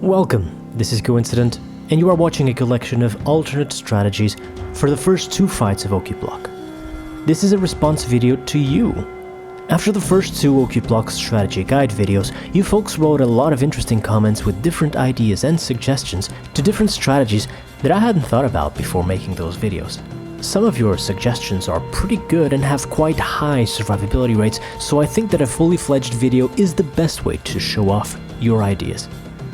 Welcome, this is Coincident, and you are watching a collection of alternate strategies for the first two fights of Okuplok. This is a response video to you. After the first two Okuplok strategy guide videos, you folks wrote a lot of interesting comments with different ideas and suggestions to different strategies that I hadn't thought about before making those videos. Some of your suggestions are pretty good and have quite high survivability rates, so I think that a fully fledged video is the best way to show off your ideas.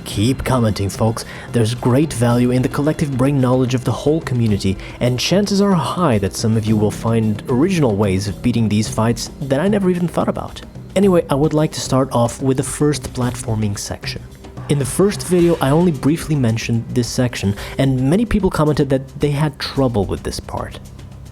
Keep commenting, folks. There's great value in the collective brain knowledge of the whole community, and chances are high that some of you will find original ways of beating these fights that I never even thought about. Anyway, I would like to start off with the first platforming section. In the first video, I only briefly mentioned this section, and many people commented that they had trouble with this part.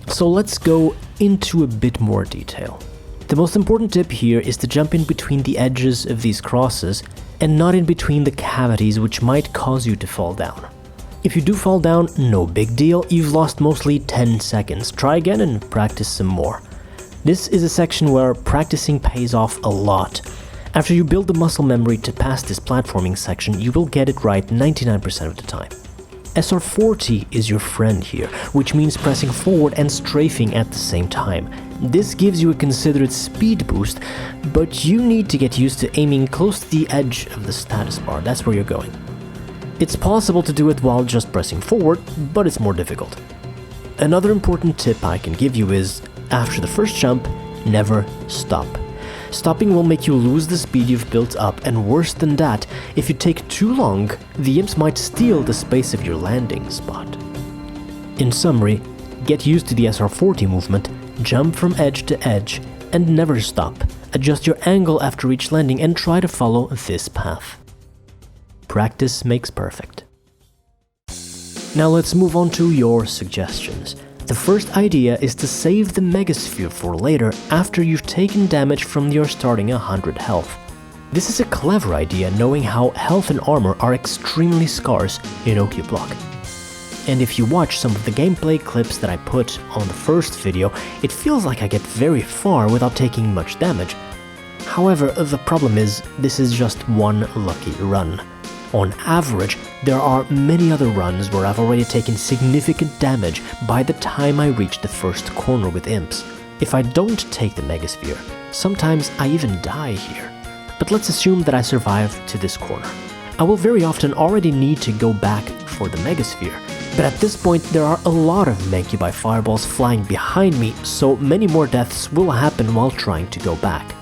So let's go into a bit more detail. The most important tip here is to jump in between the edges of these crosses and not in between the cavities, which might cause you to fall down. If you do fall down, no big deal, you've lost mostly 10 seconds. Try again and practice some more. This is a section where practicing pays off a lot. After you build the muscle memory to pass this platforming section, you will get it right 99% of the time. SR40 is your friend here, which means pressing forward and strafing at the same time. This gives you a considerate speed boost, but you need to get used to aiming close to the edge of the status bar. That's where you're going. It's possible to do it while just pressing forward, but it's more difficult. Another important tip I can give you is, after the first jump, never stop. Stopping will make you lose the speed you've built up, and worse than that, if you take too long, the imps might steal the space of your landing spot. In summary, get used to the SR40 movement, jump from edge to edge, and never stop. Adjust your angle after each landing and try to follow this path. Practice makes perfect. Now let's move on to your suggestions. The first idea is to save the Megasphere for later after you've taken damage from your starting 100 health. This is a clever idea, knowing how health and armor are extremely scarce in Okuplok. And if you watch some of the gameplay clips that I put on the first video, it feels like I get very far without taking much damage. However, the problem is, this is just one lucky run. On average, there are many other runs where I've already taken significant damage by the time I reach the first corner with imps. If I don't take the Megasphere, sometimes I even die here. But let's assume that I survive to this corner. I will very often already need to go back for the Megasphere, but at this point there are a lot of Mancubi fireballs flying behind me, so many more deaths will happen while trying to go back.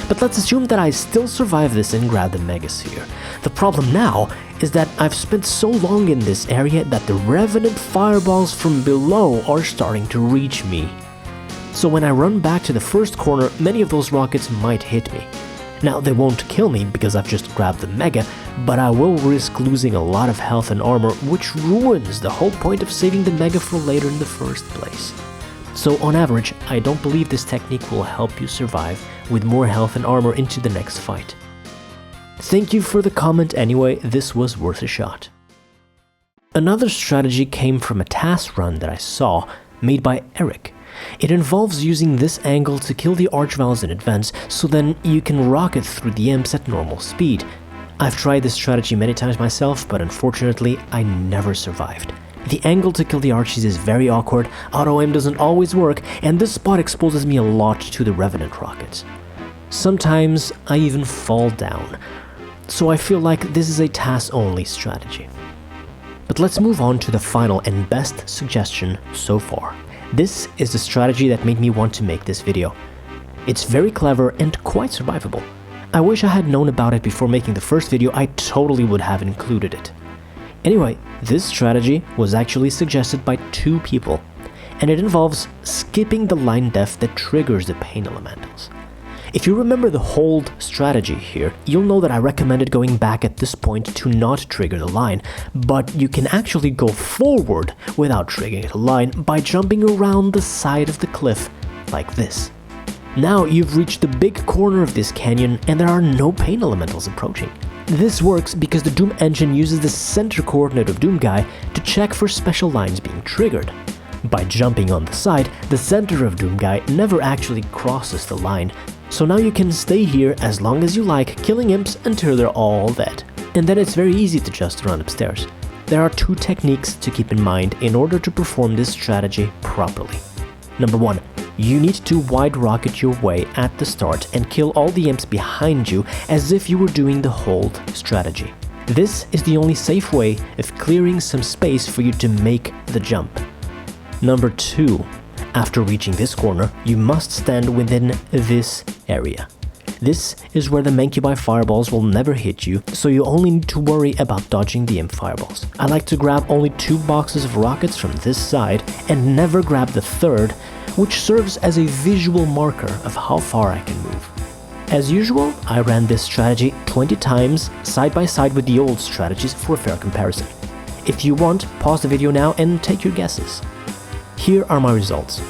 But let's assume that I still survive this and grab the Megasphere. The problem now is that I've spent so long in this area that the Revenant fireballs from below are starting to reach me. So when I run back to the first corner, many of those rockets might hit me. Now they won't kill me because I've just grabbed the Mega, but I will risk losing a lot of health and armor, which ruins the whole point of saving the Mega for later in the first place. So on average, I don't believe this technique will help you survive with more health and armor into the next fight. Thank you for the comment anyway, this was worth a shot. Another strategy came from a task run that I saw, made by Eric. It involves using this angle to kill the Archviles in advance, so then you can rocket through the imps at normal speed. I've tried this strategy many times myself, but unfortunately I never survived. The angle to kill the Archies is very awkward, auto-aim doesn't always work, and this spot exposes me a lot to the Revenant rockets. Sometimes I even fall down, so I feel like this is a task-only strategy. But let's move on to the final and best suggestion so far. This is the strategy that made me want to make this video. It's very clever and quite survivable. I wish I had known about it before making the first video, I totally would have included it. Anyway, this strategy was actually suggested by 2 people, and it involves skipping the line def that triggers the pain elementals. If you remember the hold strategy here, you'll know that I recommended going back at this point to not trigger the line, but you can actually go forward without triggering the line by jumping around the side of the cliff like this. Now you've reached the big corner of this canyon and there are no pain elementals approaching. This works because the Doom engine uses the center coordinate of Doomguy to check for special lines being triggered. By jumping on the side, the center of Doomguy never actually crosses the line, so now you can stay here as long as you like, killing imps until they're all dead. and then it's very easy to just run upstairs. There are 2 techniques to keep in mind in order to perform this strategy properly. Number 1. You need to wide rocket your way at the start and kill all the imps behind you as if you were doing the hold strategy. This is the only safe way of clearing some space for you to make the jump. Number 2. After reaching this corner, you must stand within this area. This is where the Mancubi fireballs will never hit you, so you only need to worry about dodging the imp fireballs. I like to grab only 2 boxes of rockets from this side and never grab the third, which serves as a visual marker of how far I can move. As usual, I ran this strategy 20 times side by side with the old strategies for a fair comparison. If you want, pause the video now and take your guesses. Here are my results.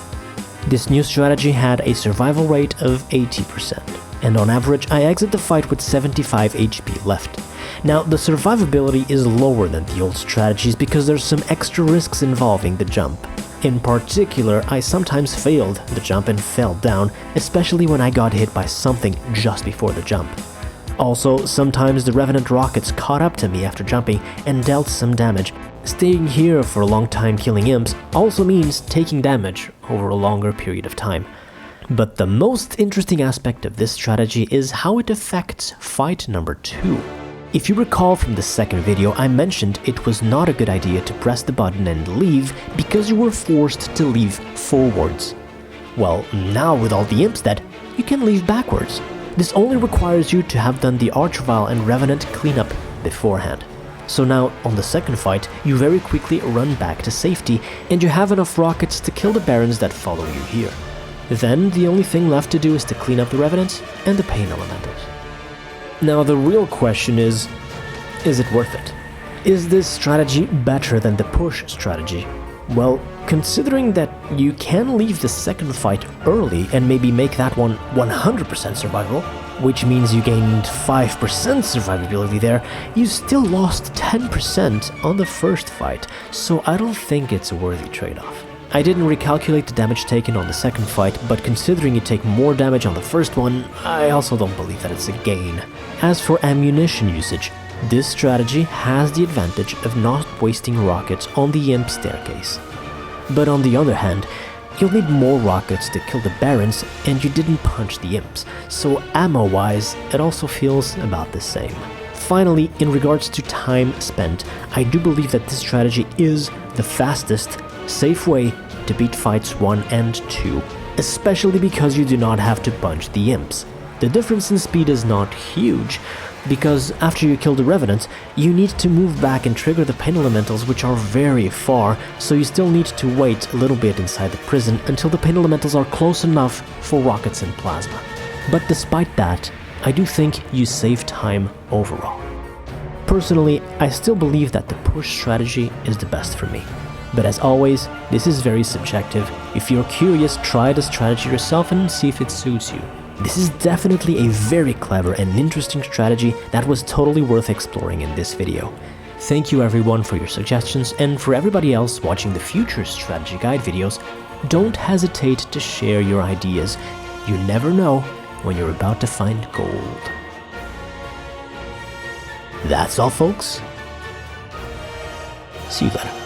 This new strategy had a survival rate of 80%, and on average I exit the fight with 75 HP left. Now, the survivability is lower than the old strategies because there's some extra risks involving the jump. In particular, I sometimes failed the jump and fell down, especially when I got hit by something just before the jump. Also, sometimes the Revenant rockets caught up to me after jumping and dealt some damage. Staying here for a long time killing imps also means taking damage over a longer period of time. But the most interesting aspect of this strategy is how it affects fight number 2. If you recall from the second video, I mentioned it was not a good idea to press the button and leave because you were forced to leave forwards. Well, now with all the imps dead, you can leave backwards. This only requires you to have done the Archvile and Revenant cleanup beforehand. So now, on the second fight, you very quickly run back to safety and you have enough rockets to kill the Barons that follow you here. Then the only thing left to do is to clean up the Revenants and the Pain Elementals. Now the real question is it worth it? Is this strategy better than the push strategy? Well, considering that you can leave the second fight early and maybe make that one 100% survival, which means you gained 5% survivability there, you still lost 10% on the first fight, so I don't think it's a worthy trade-off. I didn't recalculate the damage taken on the second fight, but considering you take more damage on the first one, I also don't believe that it's a gain. As for ammunition usage, this strategy has the advantage of not wasting rockets on the imp staircase. But on the other hand, you'll need more rockets to kill the Barons and you didn't punch the imps, so ammo-wise, it also feels about the same. Finally, in regards to time spent, I do believe that this strategy is the fastest, safe way to beat fights 1 and 2, especially because you do not have to punch the imps. The difference in speed is not huge, because after you kill the Revenants, you need to move back and trigger the Pain Elementals, which are very far, so you still need to wait a little bit inside the prison until the Pain Elementals are close enough for rockets and plasma. But despite that, I do think you save time overall. Personally, I still believe that the push strategy is the best for me. But as always, this is very subjective. If you're curious, try the strategy yourself and see if it suits you. This is definitely a very clever and interesting strategy that was totally worth exploring in this video. Thank you everyone for your suggestions, and for everybody else watching the future strategy guide videos, don't hesitate to share your ideas. You never know when you're about to find gold. That's all folks. See you later.